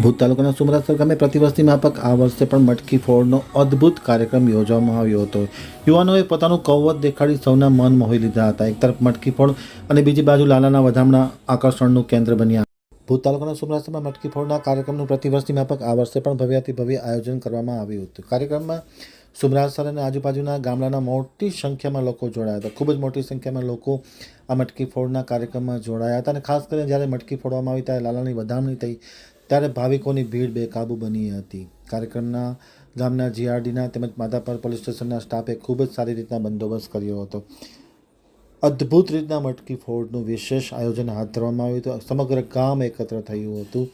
ભૂત તાલુકાના સુમરાસર ગામે પ્રતિવર્ષની માફક આ વર્ષે પણ મટકી ફોડનો અદ્ભુત કાર્યક્રમ યોજવામાં આવ્યો હતો। યુવાનોએ પોતાનું કૌવત દેખાડી સૌના મન મોહી લીધા હતા। એક તરફ મટકી ફોડ અને બીજી બાજુ લાલાના વધામણા આકર્ષણનું કેન્દ્ર બન્યા। ભૂત તાલુકાના સુમરાસરમાં મટકી ફોડના કાર્યક્રમનું પ્રતિવર્ષની માફક આ વર્ષે પણ ભવ્યાતિ ભવ્ય આયોજન કરવામાં આવ્યું હતું। કાર્યક્રમમાં સુમરાસર અને આજુબાજુના ગામડાના મોટી સંખ્યામાં લોકો જોડાયા હતા। ખૂબ જ મોટી સંખ્યામાં લોકો આ મટકી ફોડના કાર્યક્રમમાં જોડાયા હતા અને ખાસ કરીને જ્યારે મટકી ફોડવામાં આવી ત્યારે લાલાની વધામણી થઈ ત્યારે ભાવિકોની ભીડ બેકાબૂ બની હતી। કાર્યક્રમના ગામના જીઆરડીના તેમજ માધાપર પોલીસ સ્ટેશનના સ્ટાફે ખૂબ જ સારી રીતના બંદોબસ્ત કર્યો હતો। અદ્ભુત રીતના મટકી ફોડનું વિશેષ આયોજન હાથ ધરવામાં આવ્યું હતું। સમગ્ર ગામ એકત્ર થયું હતું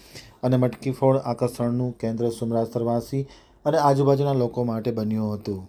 અને મટકી ફોડ આકર્ષણનું કેન્દ્ર સુમરાસરવાસી અને આજુબાજુના લોકો માટે બન્યું હતું।